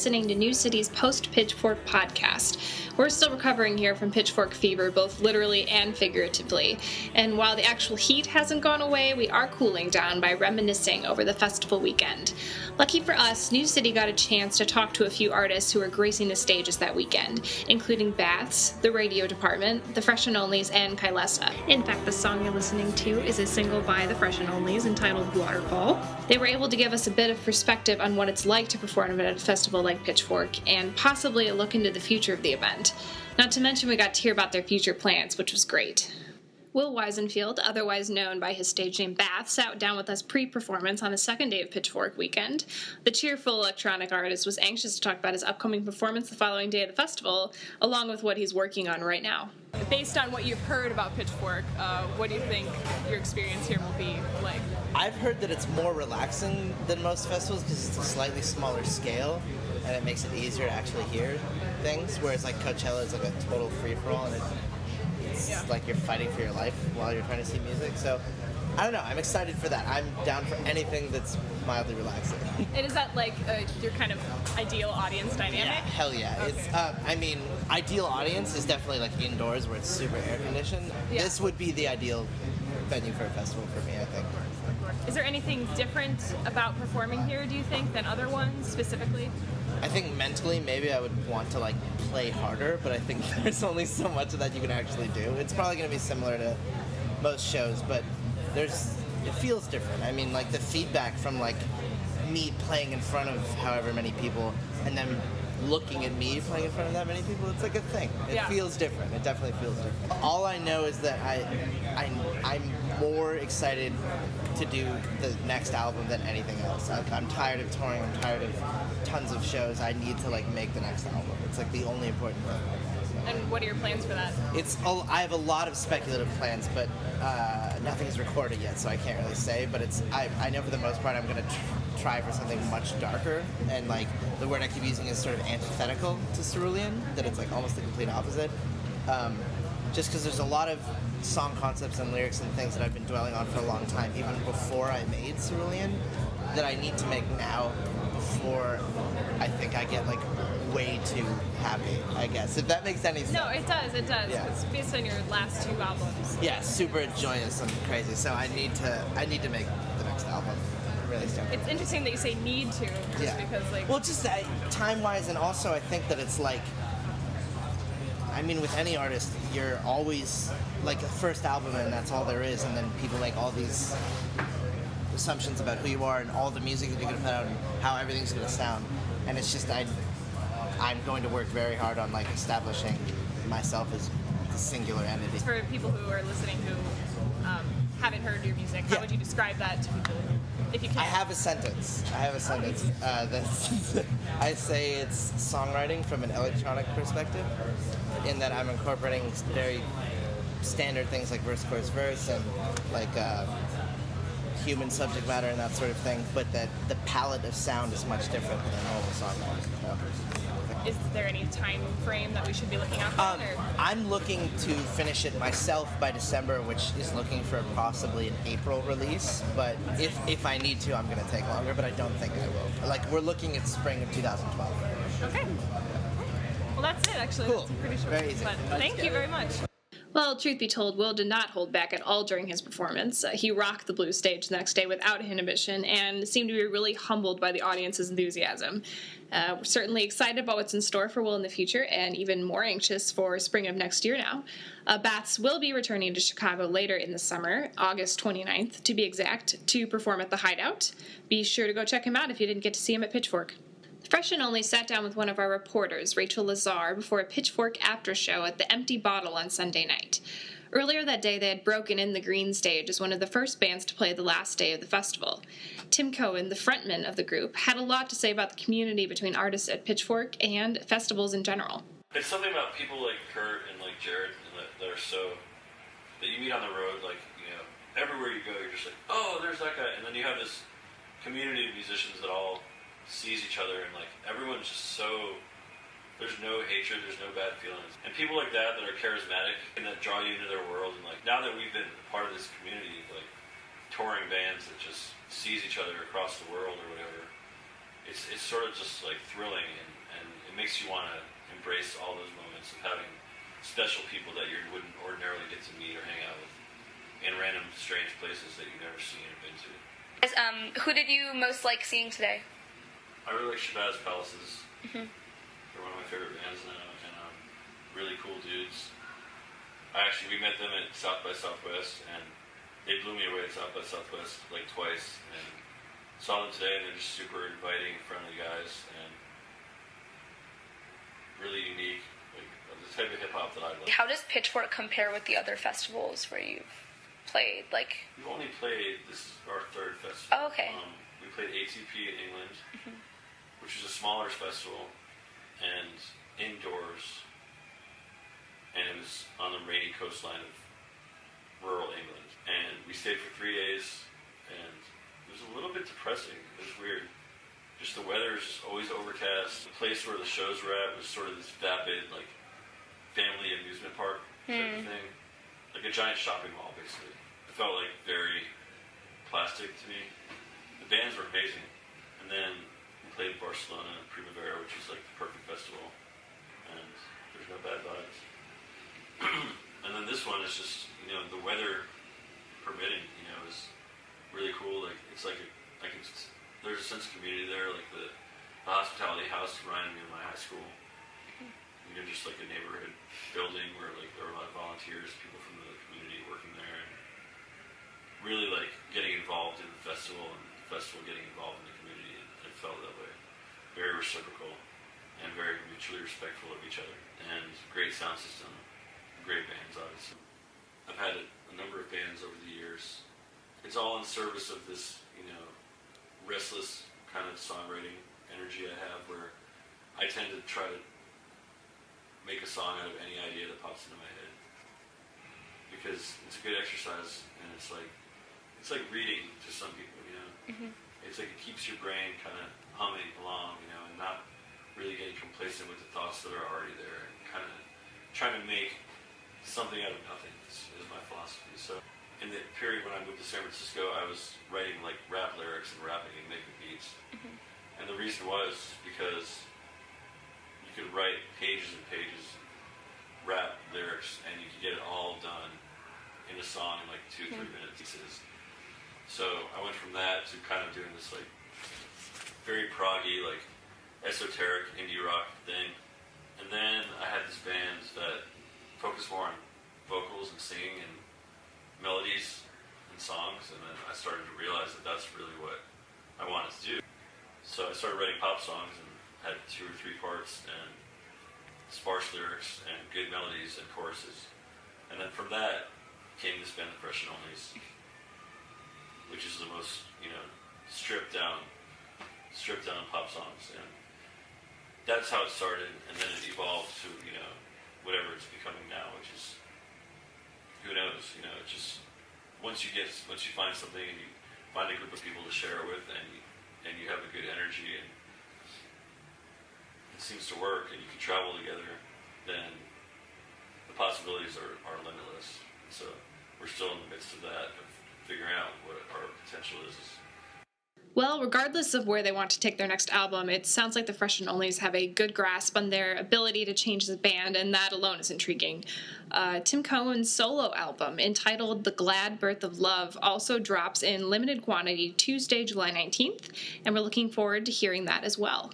listening to Newcity's post-Pitchfork podcast. We're still recovering here from Pitchfork fever, both literally and figuratively. And while the actual heat hasn't gone away, we are cooling down by reminiscing over the festival weekend. Lucky for us, Newcity got a chance to talk to a few artists who were gracing the stages that weekend, including Baths, the Radio Dept, the Fresh and Onlys, and Kylesa. In fact, the song you're listening to is a single by the Fresh and Onlys entitled Waterfall. They were able to give us a bit of perspective on what it's like to perform at a festival like Pitchfork, and possibly a look into the future of the event. Not to mention we got to hear about their future plans, which was great. Will Weisenfield, otherwise known by his stage name Bath, sat down with us pre-performance on the second day of Pitchfork weekend. The cheerful electronic artist was anxious to talk about his upcoming performance the following day of the festival, along with what he's working on right now. Based on what you've heard about Pitchfork, what do you think your experience here will be like? I've heard that it's more relaxing than most festivals because it's a slightly smaller scale, and it makes it easier to actually hear things, whereas like Coachella is like a total free-for-all, and it's like you're fighting for your life while you're trying to see music. So I don't know, I'm excited for that. I'm down for anything that's mildly relaxing. And is that like your kind of ideal audience dynamic? Yeah, hell yeah. Okay. It's ideal audience is definitely like indoors where it's super air conditioned. Yeah. This would be the ideal venue for a festival for me, I think. Is there anything different about performing here, do you think, than other ones specifically? I think mentally maybe I would want to like play harder, but I think there's only so much of that you can actually do. It's probably going to be similar to most shows, but it feels different. I mean, like the feedback from like me playing in front of however many people and then looking at me playing in front of that many people, it's like a thing. It feels different. It definitely feels different. All I know is that I'm more excited to do the next album than anything else. I'm tired of touring. I'm tired of tons of shows. I need to like make the next album. It's like the only important thing. And what are your plans for that? I have a lot of speculative plans, but nothing's recorded yet, so I can't really say. But I know for the most part I'm going to try for something much darker, and like the word I keep using is sort of antithetical to Cerulean, that it's like almost the complete opposite. Just because there's a lot of song concepts and lyrics and things that I've been dwelling on for a long time, even before I made Cerulean, that I need to make now before I think I get like way too happy, I guess, if that makes any sense. No, it does. Yeah. It's based on your last two albums. Yeah, super joyous and crazy, so I need to make the next album. Really stoked. It's interesting that you say need to, just because like... Well, just time-wise, and also I think that it's like, I mean, with any artist, you're always like a first album and that's all there is, and then people make all these assumptions about who you are and all the music that you're going to put out and how everything's going to sound. And it's just, I'm going to work very hard on like establishing myself as a singular entity. For people who are listening who haven't heard your music, how would you describe that to people, if you can? I have a sentence. I say it's songwriting from an electronic perspective, in that I'm incorporating very standard things like verse, chorus, verse, and like human subject matter and that sort of thing, but that the palette of sound is much different than normal songwriting. So. Is there any time frame that we should be looking out for? I'm looking to finish it myself by December, which is looking for possibly an April release, but if I need to, I'm going to take longer, but I don't think I will. Like, we're looking at spring of 2012. Okay. Well, that's it, actually. Cool. That's pretty short. Very easy. But thank you very much. Well, truth be told, Will did not hold back at all during his performance. He rocked the blue stage the next day without inhibition and seemed to be really humbled by the audience's enthusiasm. We're certainly excited about what's in store for Will in the future, and even more anxious for spring of next year now. Baths will be returning to Chicago later in the summer, August 29th to be exact, to perform at the Hideout. Be sure to go check him out if you didn't get to see him at Pitchfork. Fresh and Only sat down with one of our reporters, Rachel Lazar, before a Pitchfork after show at the Empty Bottle on Sunday night. Earlier that day, they had broken in the green stage as one of the first bands to play the last day of the festival. Tim Cohen, the frontman of the group, had a lot to say about the community between artists at Pitchfork and festivals in general. It's something about people like Kurt and like Jared that are so, that you meet on the road, like, you know, everywhere you go, you're just like, oh, there's that guy. And then you have this community of musicians that all sees each other, and like everyone's just so, there's no hatred, there's no bad feelings, and people like that are charismatic and that draw you into their world. And like now that we've been part of this community, like touring bands that just sees each other across the world or whatever, it's sort of just like thrilling, and it makes you want to embrace all those moments of having special people that you wouldn't ordinarily get to meet or hang out with in random strange places that you've never seen or been to. Who did you most like seeing today? I really like Shabazz Palaces. Mm-hmm. They're one of my favorite bands now, and really cool dudes. We met them at South by Southwest, and they blew me away at South by Southwest like twice, and saw them today, and they're just super inviting, friendly guys, and really unique, like the type of hip hop that I love. How does Pitchfork compare with the other festivals where you've played? We've only played, this is our third festival. Oh, okay. We played ATP in England, which is a smaller festival, and indoors, and it was on the rainy coastline of rural England. And we stayed for 3 days, and it was a little bit depressing. It was weird. Just the weather is just always overcast. The place where the shows were at was sort of this vapid, like, family amusement park type of thing. Like a giant shopping mall, basically. It felt like very plastic to me. The bands were amazing. And then we played Barcelona and Primavera, which is like the perfect festival. And there's no bad vibes. And then this one is just, the weather permitting, is really cool. Like, it's like there's a sense of community there. Like the hospitality house reminded me of my high school. Just like a neighborhood building where like there were a lot of volunteers, people from the community working there, and really like getting involved in the festival, and the festival getting involved in the community. And it felt that way. Very reciprocal and very mutually respectful of each other. And great sound system, great bands, obviously. I've had a number of bands over the years. It's all in service of this, restless kind of songwriting energy I have, where I tend to try to make a song out of any idea that pops into my head, because it's a good exercise, and it's like reading to some people, It's like it keeps your brain kind of humming along, and not really getting complacent with the thoughts that are already there, and kind of trying to make something out of nothing is my philosophy. So in the period when I moved to San Francisco, I was writing like rap lyrics and rapping and making beats, and the reason was because you could write pages and pages, rap lyrics, and you could get it all done in a song in like 2-3 minute pieces. So I went from that to kind of doing this like very proggy, like esoteric indie rock thing. And then I had this band that focused more on vocals and singing and melodies and songs, and then I started to realize that that's really what I wanted to do. So I started writing pop songs and had 2 or 3 parts and sparse lyrics and good melodies and choruses. And then from that came this band, the Fresh and Onlys, which is the most, stripped down pop songs. And that's how it started, and then it evolved to, whatever it's becoming now, which is, who knows, it just, once you find something and you find a group of people to share it with, and you have a good energy, and it seems to work, and you can travel together, then the possibilities are limitless. So we're still in the midst of that, of figuring out what our potential is. Well, regardless of where they want to take their next album, it sounds like the Fresh and Onlys have a good grasp on their ability to change the band, and that alone is intriguing. Tim Cohen's solo album, entitled The Glad Birth of Love, also drops in limited quantity Tuesday, July 19th, and we're looking forward to hearing that as well.